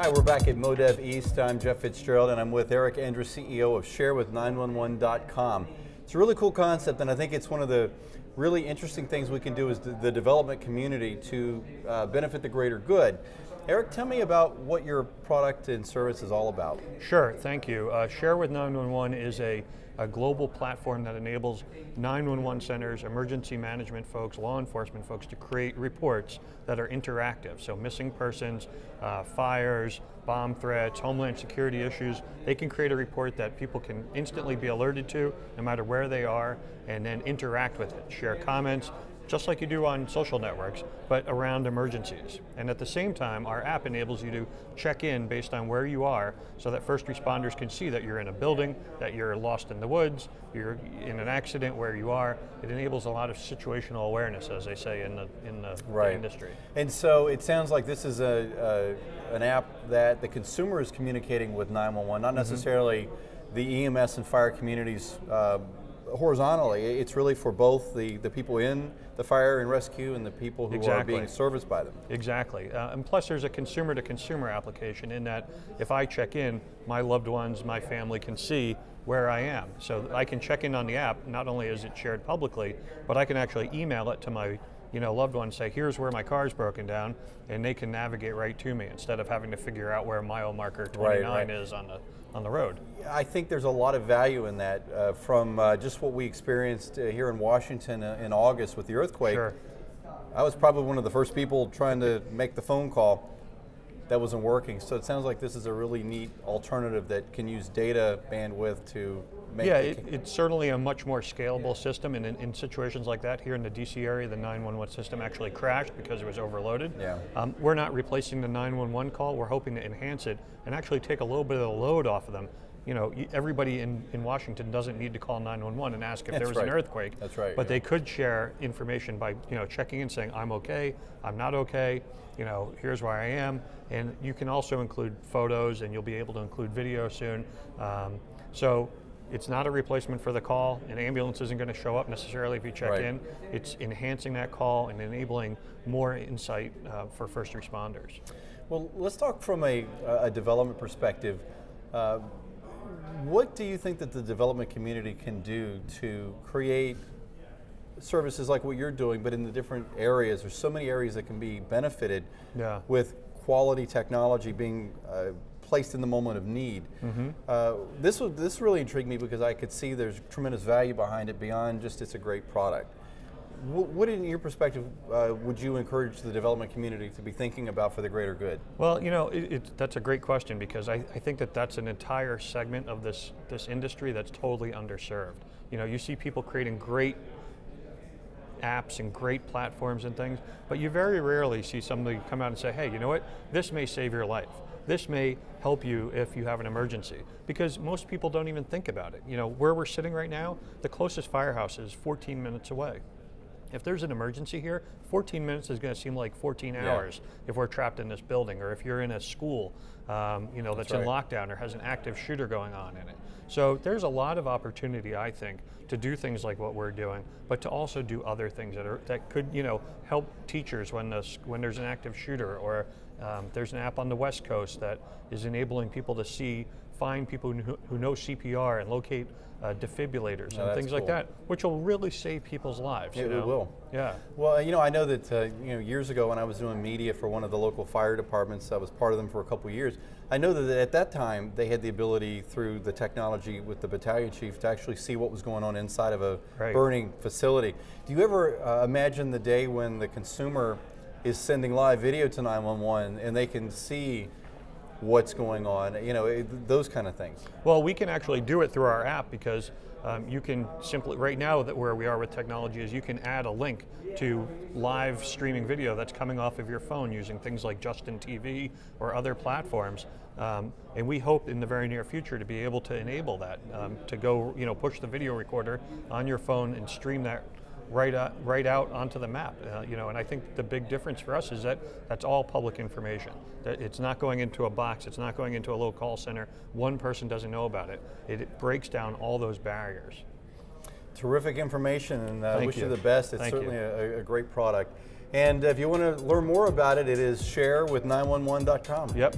Hi, we're back at MoDev East. I'm Jeff Fitzgerald, and I'm with Eric Andrus, CEO of ShareWith911.com. It's a really cool concept, and I think it's one of the really interesting things we can do as the development community to benefit the greater good. Eric, tell me about what your product and service is all about. Sure, thank you. ShareWith911 is a global platform that enables 911 centers, emergency management folks, law enforcement folks to create reports that are interactive. So missing persons, fires, bomb threats, homeland security issues, they can create a report that people can instantly be alerted to no matter where they are, and then interact with it, share comments, just like you do on social networks, but around emergencies. And at the same time, our app enables you to check in based on where you are so that first responders can see that you're in a building, that you're lost in the woods, you're in an accident where you are. It enables a lot of situational awareness, as they say in the industry. And so it sounds like this is an app that the consumer is communicating with 911, not necessarily the EMS and fire communities horizontally. It's really for both the people in the fire and rescue and the people who are being serviced by them. Exactly. And plus there's a consumer-to-consumer application in that if I check in, my loved ones, my family can see where I am. So I can check in on the app, not only is it shared publicly, but I can actually email it to my loved ones, say, here's where my car's broken down, and they can navigate right to me instead of having to figure out where mile marker 29 is on the road. I think there's a lot of value in that from just what we experienced here in Washington in August with the earthquake. Sure. I was probably one of the first people trying to make the phone call that wasn't working. So it sounds like this is a really neat alternative that can use data bandwidth to make it's certainly a much more scalable system, and in situations like that, here in the DC area, the 911 system actually crashed because it was overloaded. Yeah. We're not replacing the 911 call, we're hoping to enhance it and actually take a little bit of the load off of them. Everybody in Washington doesn't need to call 911 and ask if there was an earthquake. That's right. But they could share information by checking in, saying, I'm okay, I'm not okay, here's where I am. And you can also include photos, and you'll be able to include video soon. So it's not a replacement for the call. An ambulance isn't going to show up necessarily if you check in. It's enhancing that call and enabling more insight for first responders. Well, let's talk from a development perspective. What do you think that the development community can do to create services like what you're doing, but in the different areas? There's so many areas that can be benefited with quality technology being placed in the moment of need. This really intrigued me because I could see there's tremendous value behind it beyond just it's a great product. What, in your perspective, would you encourage the development community to be thinking about for the greater good? Well, that's a great question, because I think that's an entire segment of this industry that's totally underserved. You see people creating great apps and great platforms and things, but you very rarely see somebody come out and say, hey, you know what, this may save your life. This may help you if you have an emergency, because most people don't even think about it. Where we're sitting right now, the closest firehouse is 14 minutes away. If there's an emergency here, 14 minutes is going to seem like 14 hours if we're trapped in this building, or if you're in a school that's in lockdown or has an active shooter going on in it. So there's a lot of opportunity, I think, to do things like what we're doing, but to also do other things that could help teachers when there's an active shooter, or there's an app on the West Coast that is enabling people to find people who know CPR and locate defibrillators and things like that, which will really save people's lives. It will. Yeah. Well, I know that years ago when I was doing media for one of the local fire departments, I was part of them for a couple of years. I know that at that time they had the ability through the technology with the battalion chief to actually see what was going on inside of a burning facility. Do you ever imagine the day when the consumer is sending live video to 911 and they can see what's going on, those kind of things? Well, we can actually do it through our app, because you can simply, right now that where we are with technology is you can add a link to live streaming video that's coming off of your phone using things like Justin TV or other platforms. And we hope in the very near future to be able to enable that, to go, push the video recorder on your phone and stream that right out onto the map. And I think the big difference for us is that that's all public information. That it's not going into a box, it's not going into a local call center. One person doesn't know about it. It breaks down all those barriers. Terrific information, and I wish you the best. It's certainly a great product. And if you want to learn more about it, it is ShareWith911.com. Yep.